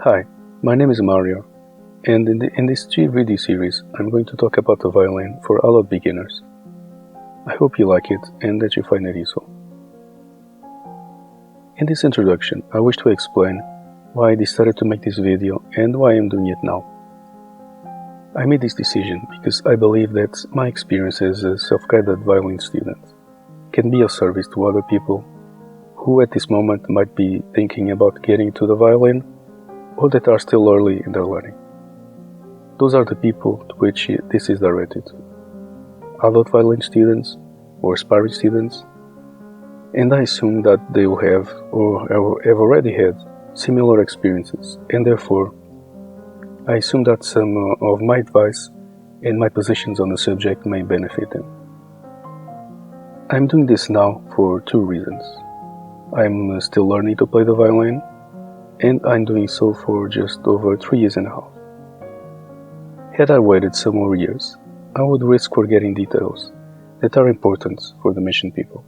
Hi, my name is Mario, and in this video series I'm going to talk about the violin for adult beginners. I hope you like it and that you find it useful. In this introduction, I wish to explain why I decided to make this video and why I'm doing it now. I made this decision because I believe that my experience as a self-guided violin student can be of service to other people who at this moment might be thinking about getting into the violin or that are still early in their learning. Those are the people to which this is directed to. Adult violin students or aspiring students, and I assume that they will have or have already had similar experiences, and therefore I assume that some of my advice and my positions on the subject may benefit them. I'm doing this now for two reasons. I'm still learning to play the violin, and I'm doing so for just over 3 years and a half. Had I waited some more years, I would risk forgetting details that are important for the mission people,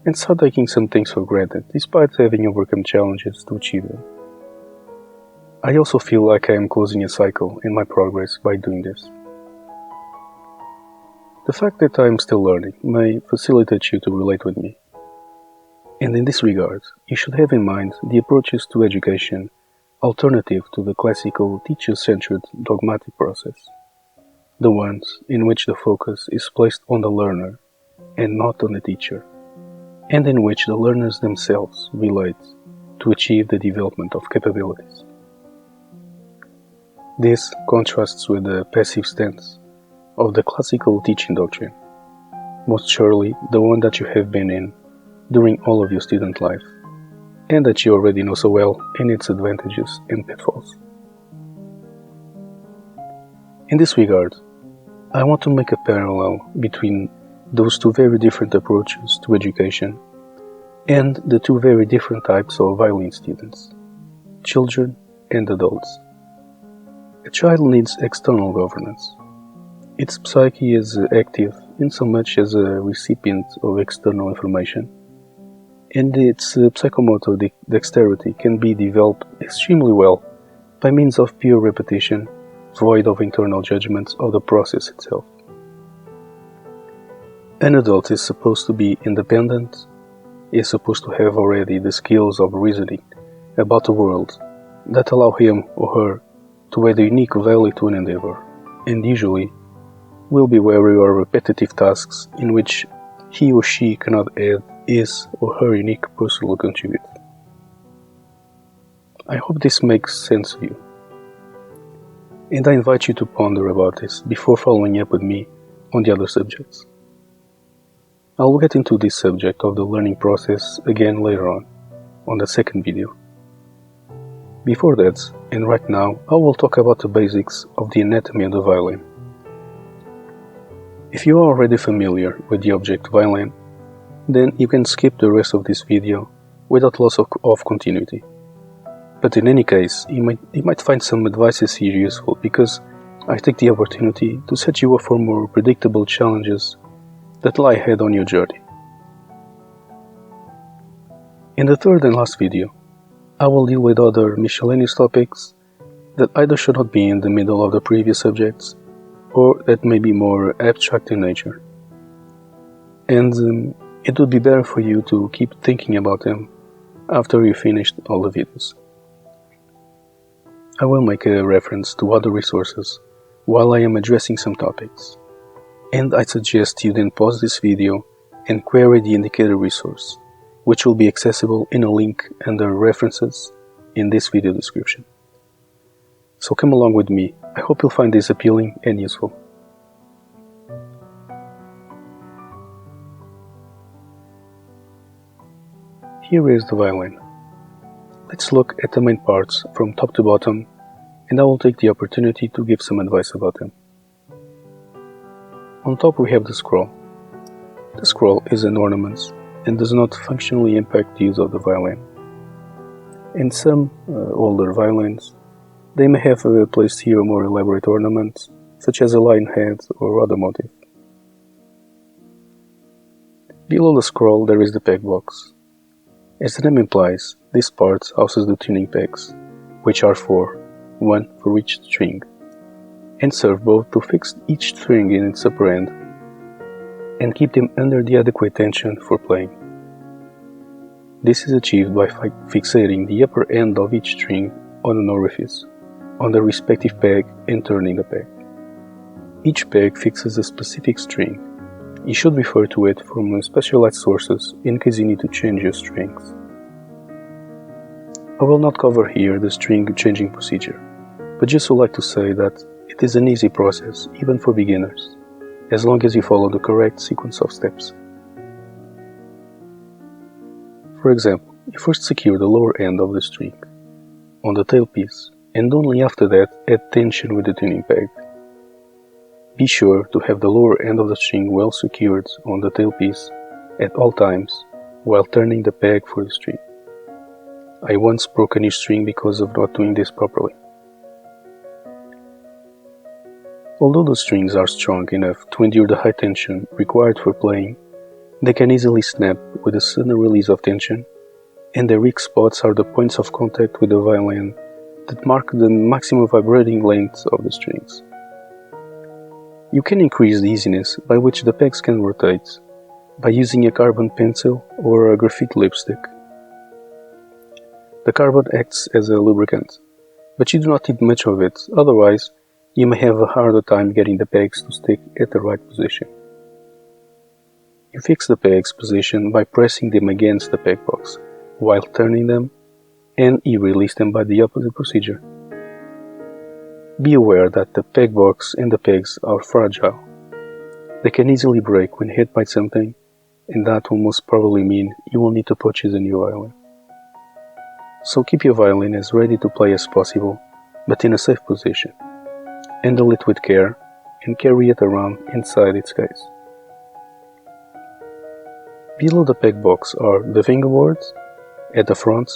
and start taking some things for granted despite having overcome challenges to achieve them. I also feel like I am closing a cycle in my progress by doing this. The fact that I am still learning may facilitate you to relate with me. And in this regard, you should have in mind the approaches to education alternative to the classical teacher-centered dogmatic process, the ones in which the focus is placed on the learner and not on the teacher, and in which the learners themselves relate to achieve the development of capabilities. This contrasts with the passive stance of the classical teaching doctrine, most surely the one that you have been in during all of your student life, and that you already know so well in its advantages and pitfalls. In this regard, I want to make a parallel between those two very different approaches to education and the two very different types of violin students, children and adults. A child needs external governance. Its psyche is active in so much as a recipient of external information, and its psychomotor dexterity can be developed extremely well by means of pure repetition, void of internal judgments of the process itself. An adult is supposed to be independent, is supposed to have already the skills of reasoning about the world that allow him or her to add a unique value to an endeavor, and usually will be wary of repetitive tasks in which he or she cannot add his or her unique personal contribution. I hope this makes sense to you, and I invite you to ponder about this before following up with me on the other subjects. I'll get into this subject of the learning process again later on the second video. Before that, and right now, I will talk about the basics of the anatomy of the violin. If you are already familiar with the object violin, then you can skip the rest of this video without loss of continuity. But in any case, you might find some advices here useful because I take the opportunity to set you up for more predictable challenges that lie ahead on your journey. In the third and last video, I will deal with other miscellaneous topics that either should not be in the middle of the previous subjects or that may be more abstract in nature. And it would be better for you to keep thinking about them after you finished all the videos. I will make a reference to other resources while I am addressing some topics, and I suggest you then pause this video and query the indicated resource, which will be accessible in a link under references in this video description. So come along with me. I hope you'll find this appealing and useful. Here is the violin. Let's look at the main parts from top to bottom, and I will take the opportunity to give some advice about them. On top we have the scroll. The scroll is an ornament and does not functionally impact the use of the violin. In some older violins, they may have placed here a more elaborate ornament, such as a lion head or other motif. Below the scroll there is the pegbox. As the name implies, this part houses the tuning pegs, which are 4, one for each string, and serve both to fix each string in its upper end and keep them under the adequate tension for playing. This is achieved by fixating the upper end of each string on an orifice on the respective peg and turning the peg. Each peg fixes a specific string. You should refer to it from specialized sources in case you need to change your strings. I will not cover here the string changing procedure, but just would like to say that it is an easy process even for beginners, as long as you follow the correct sequence of steps. For example, you first secure the lower end of the string on the tailpiece, and only after that add tension with the tuning peg. Be sure to have the lower end of the string well secured on the tailpiece at all times while turning the peg for the string. I once broke a new string because of not doing this properly. Although the strings are strong enough to endure the high tension required for playing, they can easily snap with a sudden release of tension, and their weak spots are the points of contact with the violin that mark the maximum vibrating length of the strings. You can increase the easiness by which the pegs can rotate by using a carbon pencil or a graphite lipstick. The carbon acts as a lubricant, but you do not need much of it, otherwise you may have a harder time getting the pegs to stick at the right position. You fix the pegs' position by pressing them against the pegbox while turning them, and you release them by the opposite procedure. Be aware that the pegbox and the pegs are fragile. They can easily break when hit by something, and that will most probably mean you will need to purchase a new violin. So keep your violin as ready to play as possible, but in a safe position. Handle it with care and carry it around inside its case. Below the pegbox are the fingerboards at the front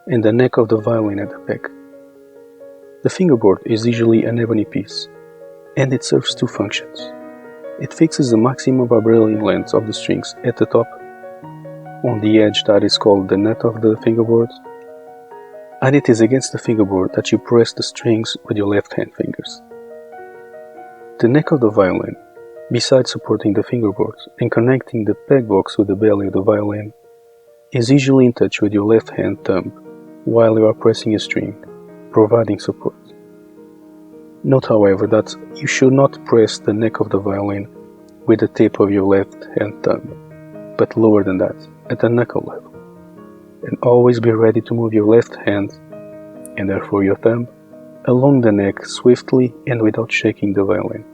and the neck of the violin at the back. The fingerboard is usually an ebony piece, and it serves two functions. It fixes the maximum vibrating length of the strings at the top, on the edge that is called the nut of the fingerboard, and it is against the fingerboard that you press the strings with your left hand fingers. The neck of the violin, besides supporting the fingerboard and connecting the pegbox with the belly of the violin, is usually in touch with your left hand thumb while you are pressing a string, providing support. Note, however, that you should not press the neck of the violin with the tip of your left hand thumb, but lower than that, at the knuckle level. And always be ready to move your left hand, and therefore your thumb, along the neck swiftly and without shaking the violin.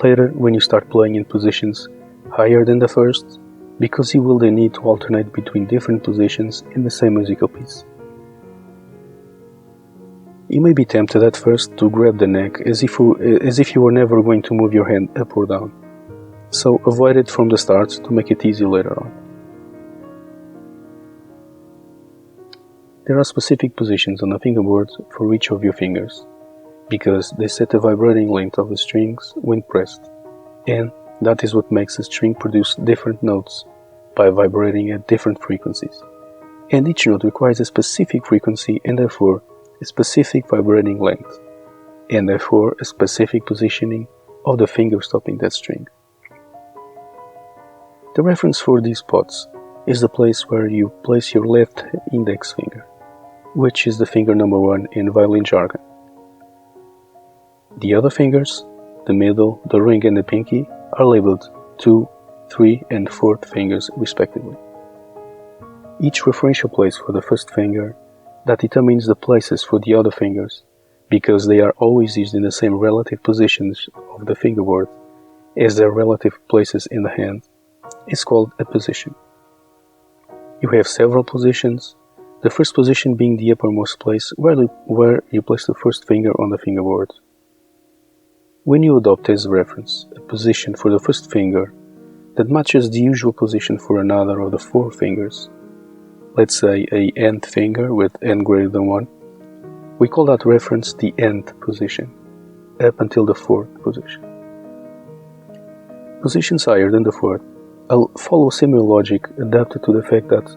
Later, when you start playing in positions higher than the first, because you will then need to alternate between different positions in the same musical piece. You may be tempted at first to grab the neck as if you were never going to move your hand up or down, so avoid it from the start to make it easy later on. There are specific positions on the fingerboard for each of your fingers, because they set the vibrating length of the strings when pressed, and that is what makes a string produce different notes by vibrating at different frequencies. And each note requires a specific frequency and therefore a specific vibrating length, and therefore a specific positioning of the finger stopping that string. The reference for these spots is the place where you place your left index finger, which is the finger number 1 in violin jargon. The other fingers, the middle, the ring and the pinky, are labeled 2, 3 and 4th fingers respectively. Each referential place for the first finger that determines the places for the other fingers, because they are always used in the same relative positions of the fingerboard as their relative places in the hand, is called a position. You have several positions, the first position being the uppermost place where you place the first finger on the fingerboard. When you adopt as reference a position for the first finger that matches the usual position for another of the 4 fingers, let's say a nth finger with n greater than 1, we call that reference the nth position, up until the 4th position. Positions higher than the 4th follow similar logic adapted to the fact that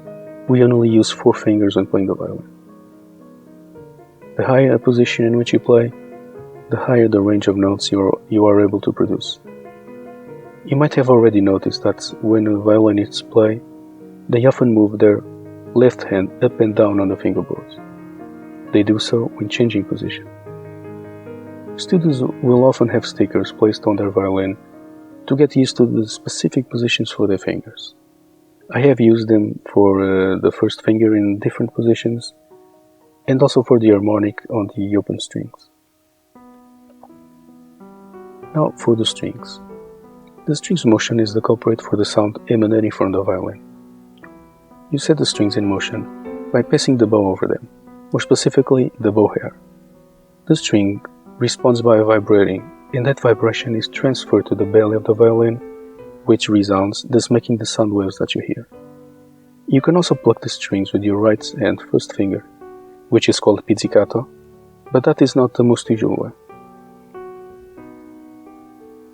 we only use 4 fingers when playing the violin. The higher a position in which you play, the higher the range of notes you are able to produce. You might have already noticed that when violinists play, they often move their left hand up and down on the fingerboards. They do so when changing position. Students will often have stickers placed on their violin to get used to the specific positions for their fingers. I have used them for the first finger in different positions and also for the harmonic on the open strings. Now for the strings. The strings motion is the culprit for the sound emanating from the violin. You set the strings in motion by passing the bow over them, more specifically the bow hair. The string responds by vibrating, and that vibration is transferred to the belly of the violin, which resounds, thus making the sound waves that you hear. You can also pluck the strings with your right hand first finger, which is called pizzicato, but that is not the most usual way.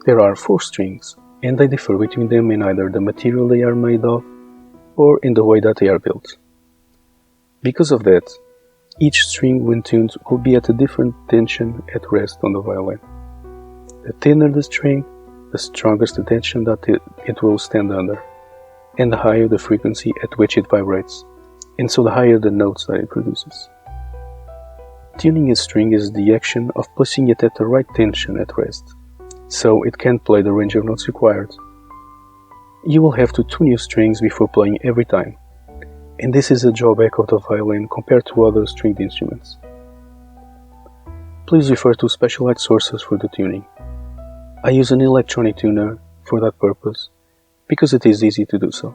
There are 4 strings, and they differ between them in either the material they are made of or in the way that they are built. Because of that, each string when tuned will be at a different tension at rest on the violin. The thinner the string, the stronger the tension that it will stand under, and the higher the frequency at which it vibrates, and so the higher the notes that it produces. Tuning a string is the action of placing it at the right tension at rest, so it can play the range of notes required. You will have to tune your strings before playing every time, and this is a drawback of the violin compared to other stringed instruments. Please refer to specialized sources for the tuning. I use an electronic tuner for that purpose, because it is easy to do so.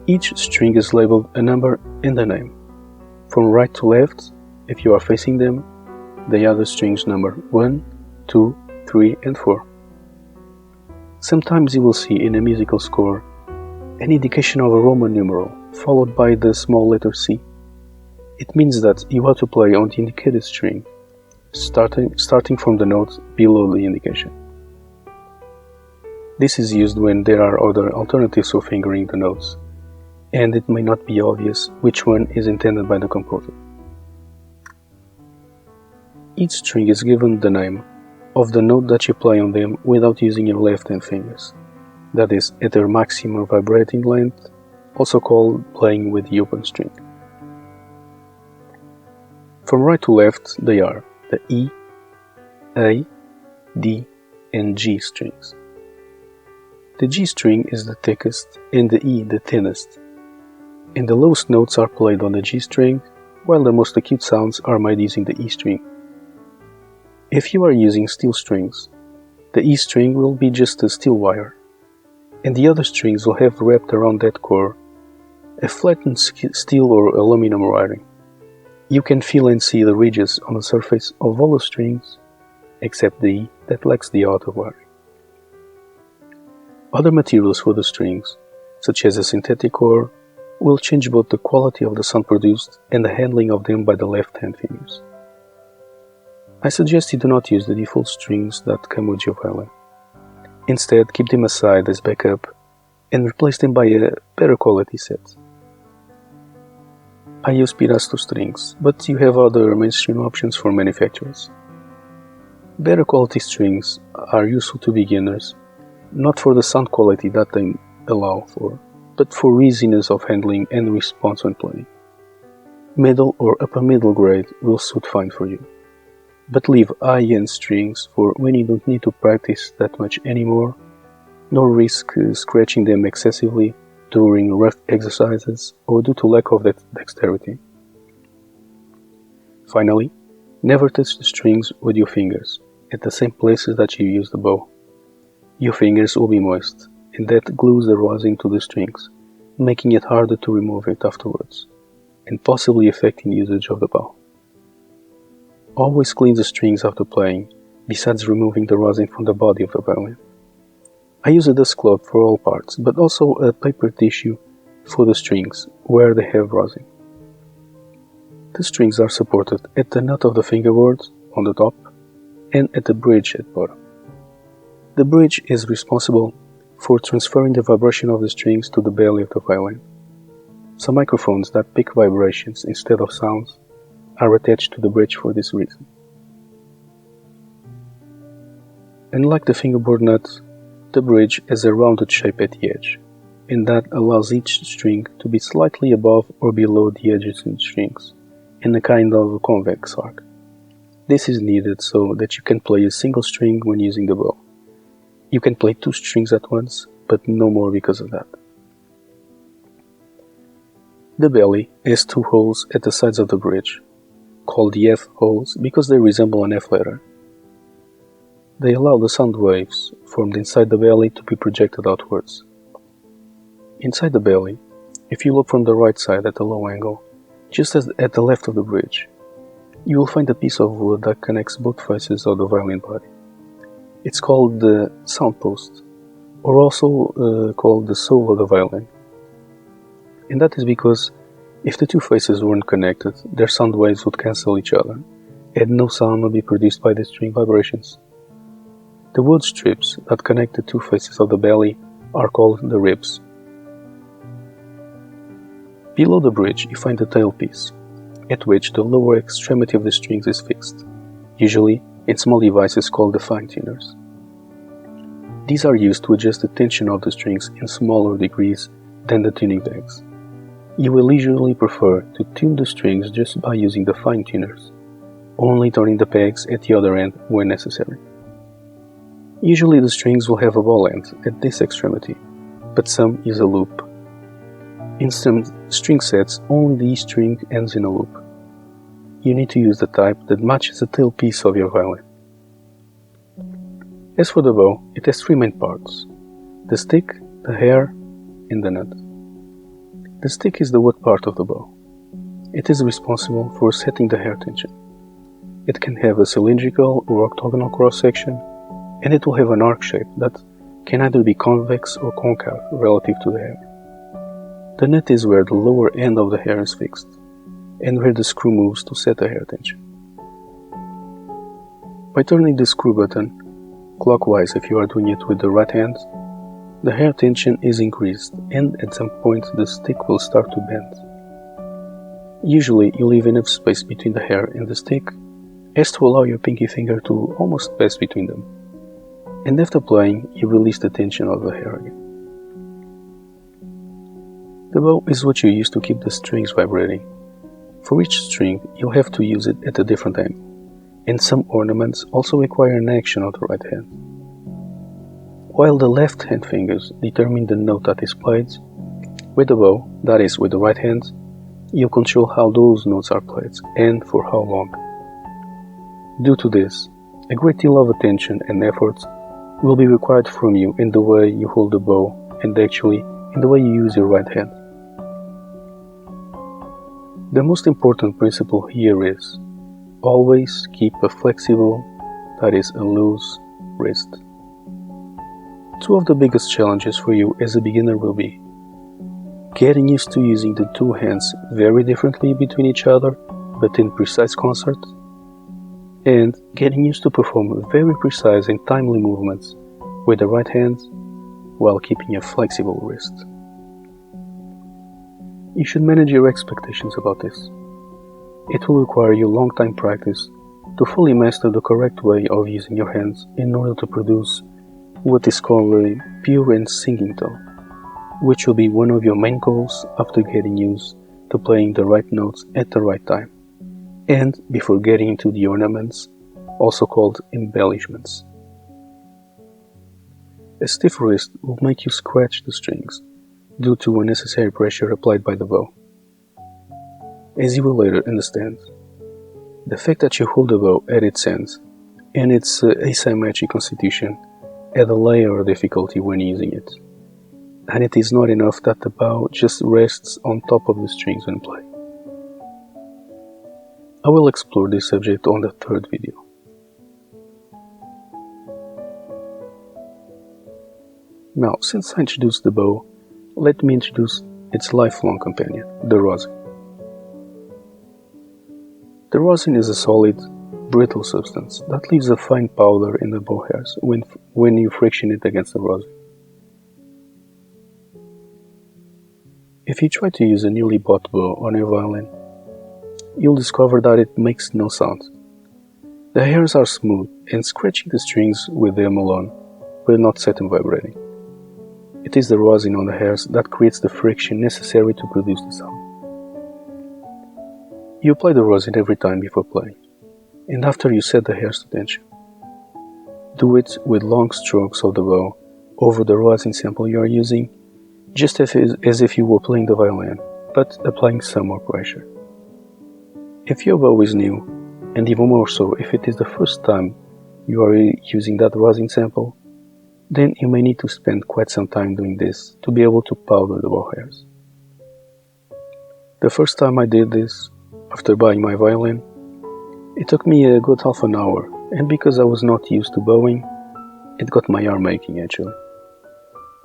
Each string is labeled a number and a name. From right to left, if you are facing them, they are the strings number 1, 2, 3, and 4. Sometimes you will see in a musical score an indication of a Roman numeral, followed by the small letter C. It means that you have to play on the indicated string, starting from the note below the indication. This is used when there are other alternatives for fingering the notes, and it may not be obvious which one is intended by the composer. Each string is given the name of the note that you play on them without using your left hand fingers, that is, at their maximum vibrating length, also called playing with the open string. From right to left, they are the E, A, D, and G strings. The G string is the thickest and the E the thinnest, and the lowest notes are played on the G string, while the most acute sounds are made using the E string. If you are using steel strings, the E string will be just a steel wire, and the other strings will have wrapped around that core a flattened steel or aluminum wiring. You can feel and see the ridges on the surface of all the strings, except the E that lacks the outer wiring. Other materials for the strings, such as a synthetic ore, will change both the quality of the sound produced and the handling of them by the left-hand fingers. I suggest you do not use the default strings that come with your violin. Instead, keep them aside as backup and replace them by a better quality set. I use Pirasto strings, but you have other mainstream options for manufacturers. Better quality strings are useful to beginners, not for the sound quality that they allow for, but for easiness of handling and response when playing. Middle or upper middle grade will suit fine for you, but leave high-end strings for when you don't need to practice that much anymore, nor risk scratching them excessively during rough exercises or due to lack of dexterity. Finally, never touch the strings with your fingers at the same places that you use the bow. Your fingers will be moist, and that glues the rosin to the strings, making it harder to remove it afterwards, and possibly affecting usage of the bow. Always clean the strings after playing, besides removing the rosin from the body of the violin. I use a dust cloth for all parts, but also a paper tissue for the strings, where they have rosin. The strings are supported at the nut of the fingerboard, on the top, and at the bridge at bottom. The bridge is responsible for transferring the vibration of the strings to the belly of the violin. Some microphones that pick vibrations instead of sounds are attached to the bridge for this reason. Unlike the fingerboard nut, the bridge has a rounded shape at the edge, and that allows each string to be slightly above or below the adjacent strings, in a kind of convex arc. This is needed so that you can play a single string when using the bow. You can play 2 strings at once, but no more because of that. The belly has 2 holes at the sides of the bridge, called the F holes because they resemble an F letter. They allow the sound waves formed inside the belly to be projected outwards. Inside the belly, if you look from the right side at a low angle, just as at the left of the bridge, you will find a piece of wood that connects both faces of the violin body. It's called the sound post, or also called the soul of the violin. And that is because if the 2 faces weren't connected, their sound waves would cancel each other, and no sound would be produced by the string vibrations. The wood strips that connect the 2 faces of the belly are called the ribs. Below the bridge you find the tailpiece, at which the lower extremity of the strings is fixed, usually in small devices called the fine tuners. These are used to adjust the tension of the strings in smaller degrees than the tuning pegs. You will usually prefer to tune the strings just by using the fine tuners, only turning the pegs at the other end when necessary. Usually the strings will have a ball end at this extremity, but some use a loop. In some string sets, only the E string ends in a loop. You need to use the type that matches the tailpiece of your violin. As for the bow, it has 3 main parts: the stick, the hair, and the nut. The stick is the wood part of the bow. It is responsible for setting the hair tension. It can have a cylindrical or octagonal cross-section, and it will have an arc shape that can either be convex or concave relative to the hair. The nut is where the lower end of the hair is fixed, and where the screw moves to set the hair tension. By turning the screw button clockwise if you are doing it with the right hand, the hair tension is increased, and at some point the stick will start to bend. Usually you leave enough space between the hair and the stick as to allow your pinky finger to almost pass between them, and after playing you release the tension of the hair again. The bow is what you use to keep the strings vibrating. For each string you'll have to use it at a different angle, and some ornaments also require an action of the right hand. While the left hand fingers determine the note that is played, with the bow, that is with the right hand, you control how those notes are played and for how long. Due to this, a great deal of attention and effort will be required from you in the way you hold the bow and actually in the way you use your right hand. The most important principle here is always keep a flexible, that is a loose, wrist. 2 of the biggest challenges for you as a beginner will be getting used to using the 2 hands very differently between each other but in precise concert, and getting used to perform very precise and timely movements with the right hand while keeping a flexible wrist. You should manage your expectations about this. It will require you long time practice to fully master the correct way of using your hands in order to produce what is called a pure and singing tone, which will be one of your main goals after getting used to playing the right notes at the right time, and before getting into the ornaments, also called embellishments. A stiff wrist will make you scratch the strings due to unnecessary pressure applied by the bow. As you will later understand, the fact that you hold the bow at its ends and its asymmetric constitution add a layer of difficulty when using it, and it is not enough that the bow just rests on top of the strings when playing. I will explore this subject on the 3rd video. Now, since I introduced the bow, let me introduce its lifelong companion, the rosin. The rosin is a solid, brittle substance that leaves a fine powder in the bow hairs when you friction it against the rosin. If you try to use a newly bought bow on your violin, you'll discover that it makes no sound. The hairs are smooth, and scratching the strings with them alone will not set them vibrating. It is the rosin on the hairs that creates the friction necessary to produce the sound. You apply the rosin every time before playing, and after you set the hairs to tension. Do it with long strokes of the bow over the rosin sample you are using, just as if you were playing the violin, but applying some more pressure. If your bow is new, and even more so if it is the first time you are using that rosin sample, then you may need to spend quite some time doing this to be able to powder the bow hairs. The first time I did this, after buying my violin, it took me a good half an hour, and because I was not used to bowing, it got my arm aching actually.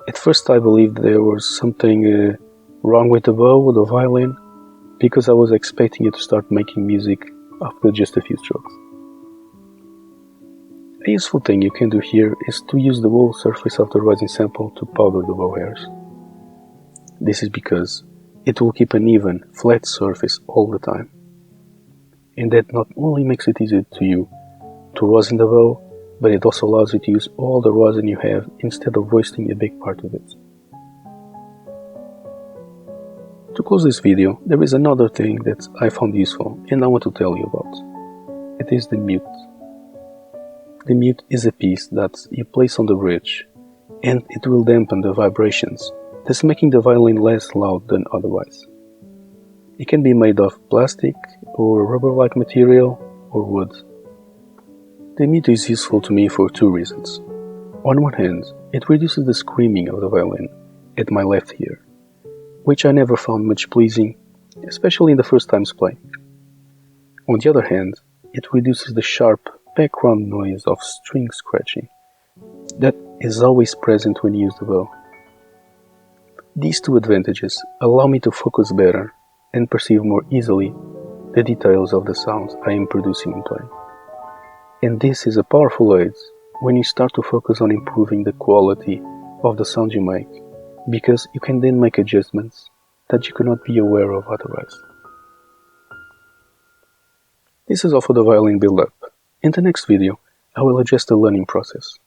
At first I believed there was something wrong with the bow or the violin, because I was expecting it to start making music after just a few strokes. A useful thing you can do here is to use the whole surface of the rosin sample to powder the bow hairs. This is because it will keep an even, flat surface all the time. And that not only makes it easier to you to rosin the bow, but it also allows you to use all the rosin you have instead of wasting a big part of it. To close this video, there is another thing that I found useful and I want to tell you about. It is the mute. The mute is a piece that you place on the bridge, and it will dampen the vibrations, thus making the violin less loud than otherwise. It can be made of plastic or rubber-like material or wood. The mute is useful to me for two reasons. On one hand, it reduces the screaming of the violin at my left ear, which I never found much pleasing, especially in the first times playing. On the other hand, it reduces the sharp background noise of string scratching that is always present when you use the bow. These two advantages allow me to focus better and perceive more easily the details of the sounds I am producing and playing. And this is a powerful aid when you start to focus on improving the quality of the sound you make, because you can then make adjustments that you cannot be aware of otherwise. This is all for the violin build-up. In the next video, I will adjust the learning process.